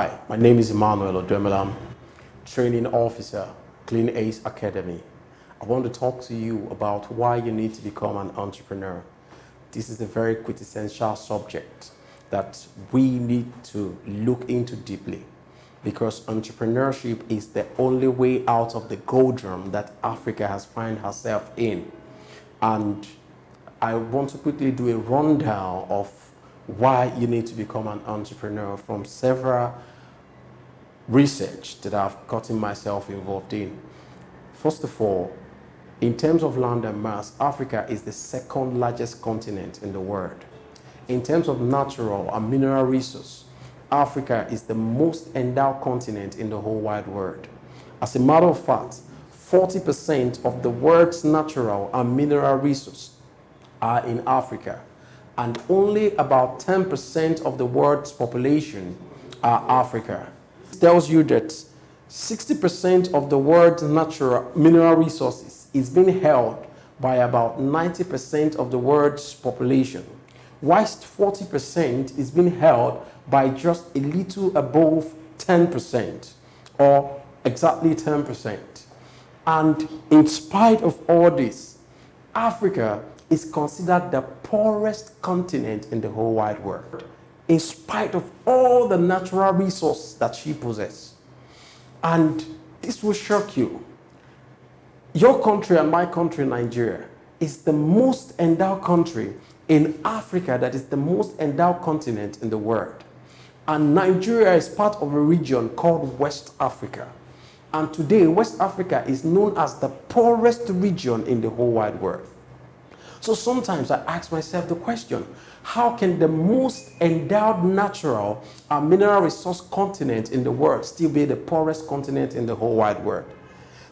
Hi, my name is Emmanuel Odemelam, training officer, Clean Ace Academy. I want to talk to you about why you need to become an entrepreneur. This is a very quintessential subject that we need to look into deeply, because entrepreneurship is the only way out of the doldrum that Africa has found herself in. And I want to quickly do a rundown of why you need to become an entrepreneur from several research that I've gotten myself involved in. First of all, in terms of land and mass, Africa is the second largest continent in the world. In terms of natural and mineral resources, Africa is the most endowed continent in the whole wide world. As a matter of fact, 40% of the world's natural and mineral resources are in Africa, and only about 10% of the world's population are Africa. It tells you that 60% of the world's natural mineral resources is being held by about 90% of the world's population, whilst 40% is being held by just a little above 10%, or exactly 10%. And in spite of all this, Africa is considered the poorest continent in the whole wide world, in spite of all the natural resources that she possesses. And this will shock you. Your country and my country, Nigeria, is the most endowed country in Africa, that is the most endowed continent in the world. And Nigeria is part of a region called West Africa. And today, West Africa is known as the poorest region in the whole wide world. So sometimes I ask myself the question, how can the most endowed natural and mineral resource continent in the world still be the poorest continent in the whole wide world?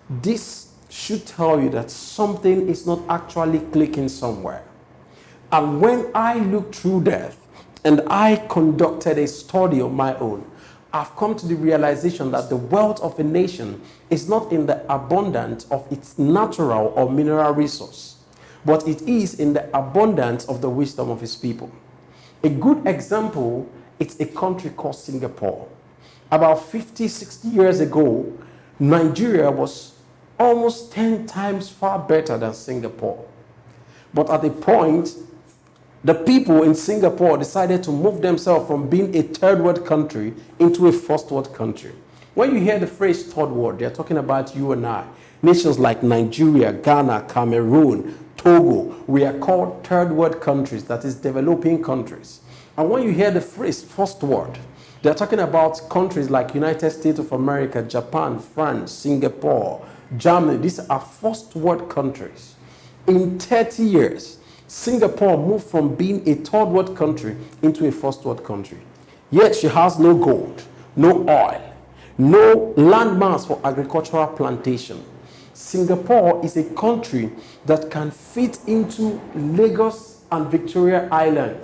This should tell you that something is not actually clicking somewhere. And when I looked through that and I conducted a study of my own, I've come to the realization that the wealth of a nation is not in the abundance of its natural or mineral resource, but it is in the abundance of the wisdom of his people. A good example is a country called Singapore. About 50, 60 years ago, Nigeria was almost 10 times far better than Singapore. But at a point, the people in Singapore decided to move themselves from being a third world country into a first world country. When you hear the phrase third world, they're talking about you and I. Nations like Nigeria, Ghana, Cameroon, Togo, we are called third world countries, that is developing countries. And when you hear the phrase first world, they're talking about countries like United States of America, Japan, France, Singapore, Germany. These are first world countries. In 30 years, Singapore moved from being a third world country into a first world country. Yet she has no gold, no oil, no landmass for agricultural plantation. Singapore is a country that can fit into Lagos and Victoria Island.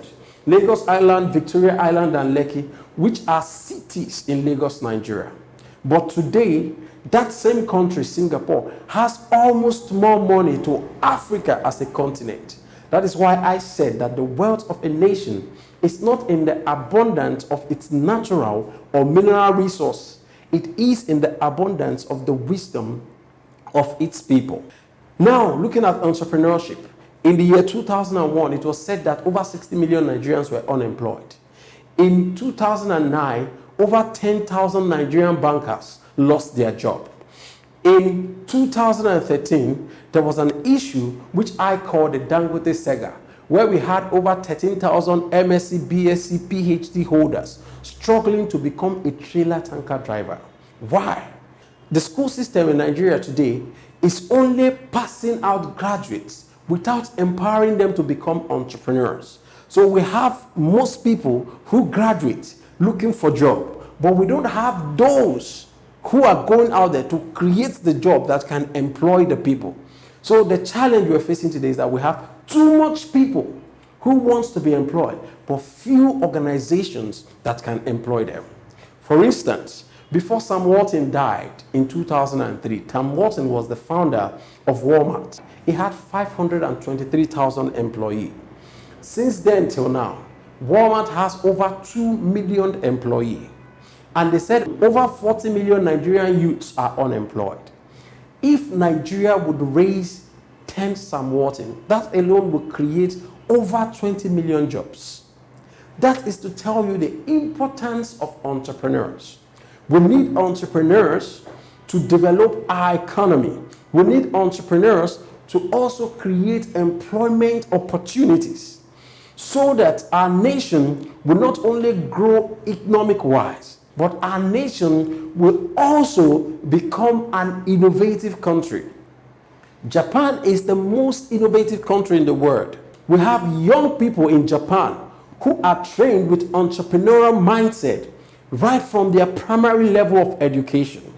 Lagos Island, Victoria Island, and Lekki, which are cities in Lagos, Nigeria. But today, that same country, Singapore, has almost more money to Africa as a continent. That is why I said that the wealth of a nation is not in the abundance of its natural or mineral resource. It is in the abundance of the wisdom of its people. Now, looking at entrepreneurship, in the year 2001, it was said that over 60 million Nigerians were unemployed. In 2009, over 10,000 Nigerian bankers lost their job. In 2013, there was an issue which I call the Dangote Saga, where we had over 13,000 MSc, BSc, PhD holders struggling to become a trailer tanker driver. Why? The school system in Nigeria today is only passing out graduates without empowering them to become entrepreneurs. So we have most people who graduate looking for job, but we don't have those who are going out there to create the job that can employ the people. So the challenge we're facing today is that we have too much people who wants to be employed, but few organizations that can employ them. For instance, before Sam Walton died in 2003, Sam Walton was the founder of Walmart. He had 523,000 employees. Since then till now, Walmart has over 2 million employees. And they said over 40 million Nigerian youths are unemployed. If Nigeria would raise 10 Sam Walton, that alone would create over 20 million jobs. That is to tell you the importance of entrepreneurs. We need entrepreneurs to develop our economy. We need entrepreneurs to also create employment opportunities so that our nation will not only grow economic-wise, but our nation will also become an innovative country. Japan is the most innovative country in the world. We have young people in Japan who are trained with entrepreneurial mindset right from their primary level of education.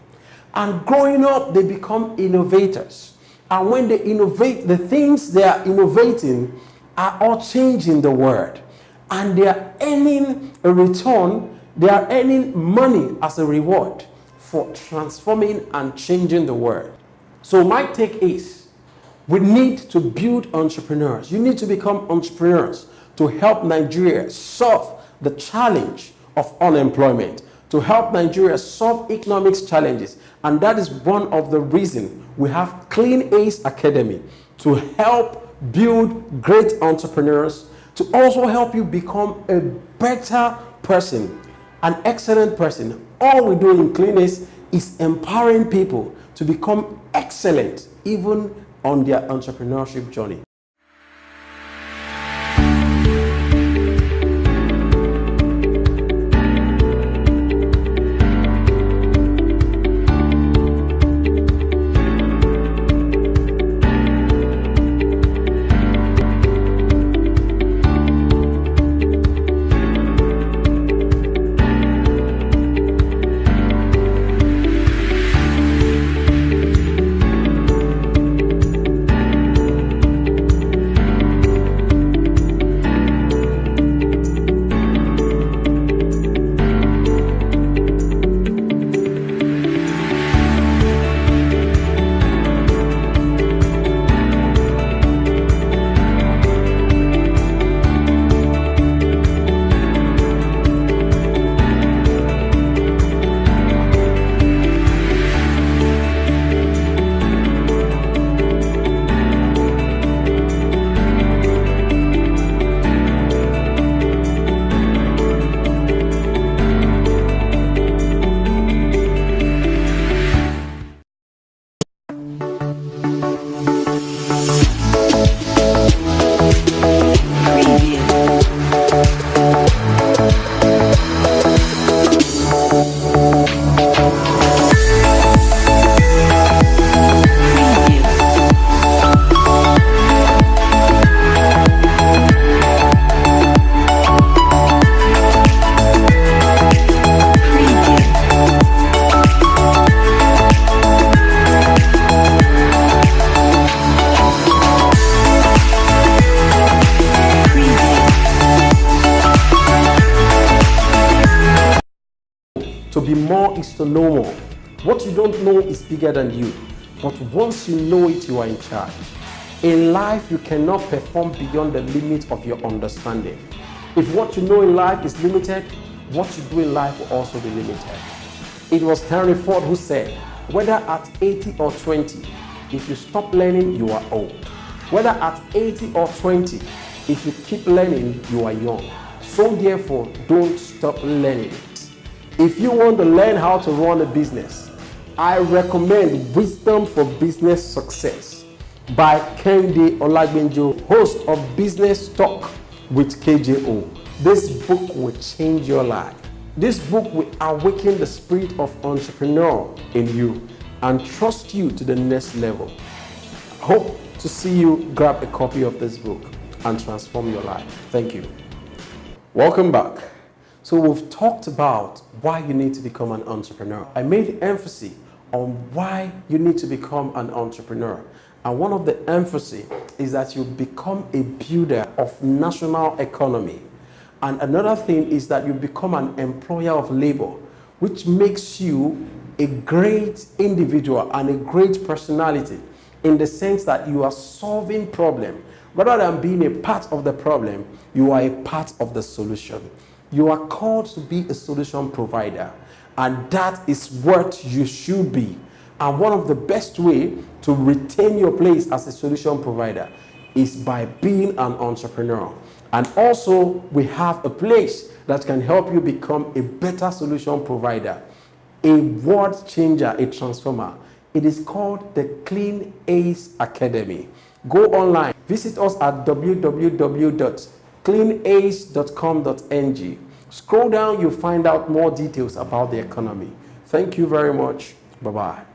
And growing up, they become innovators. And when they innovate, the things they are innovating are all changing the world. And they are earning a return, they are earning money as a reward for transforming and changing the world. So my take is, we need to build entrepreneurs. You need to become entrepreneurs to help Nigeria solve the challenge of unemployment, to help Nigeria solve economic challenges. And that is one of the reasons we have Clean Ace Academy, to help build great entrepreneurs, to also help you become a better person, an excellent person. All we do in Clean Ace is empowering people to become excellent, even on their entrepreneurship journey. To be more is to know more. What you don't know is bigger than you. But once you know it, you are in charge. In life, you cannot perform beyond the limit of your understanding. If what you know in life is limited, what you do in life will also be limited. It was Henry Ford who said, whether at 80 or 20, if you stop learning, you are old. Whether at 80 or 20, if you keep learning, you are young. So therefore, don't stop learning. If you want to learn how to run a business, I recommend Wisdom for Business Success by Kehinde Olagbenjo, host of Business Talk with KJO. This book will change your life. This book will awaken the spirit of entrepreneur in you and trust you to the next level. Hope to see you grab a copy of this book and transform your life. Thank you. Welcome back. So we've talked about why you need to become an entrepreneur. I made emphasis on why you need to become an entrepreneur. And one of the emphasis is that you become a builder of national economy. And another thing is that you become an employer of labor, which makes you a great individual and a great personality in the sense that you are solving problems. Rather than being a part of the problem, you are a part of the solution. You are called to be a solution provider. And that is what you should be. And one of the best way to retain your place as a solution provider is by being an entrepreneur. And also, we have a place that can help you become a better solution provider, a world changer, a transformer. It is called the Clean Ace Academy. Go online. Visit us at www.cleanace.com.ng. Scroll down, you'll find out more details about the economy. Thank you very much. Bye-bye.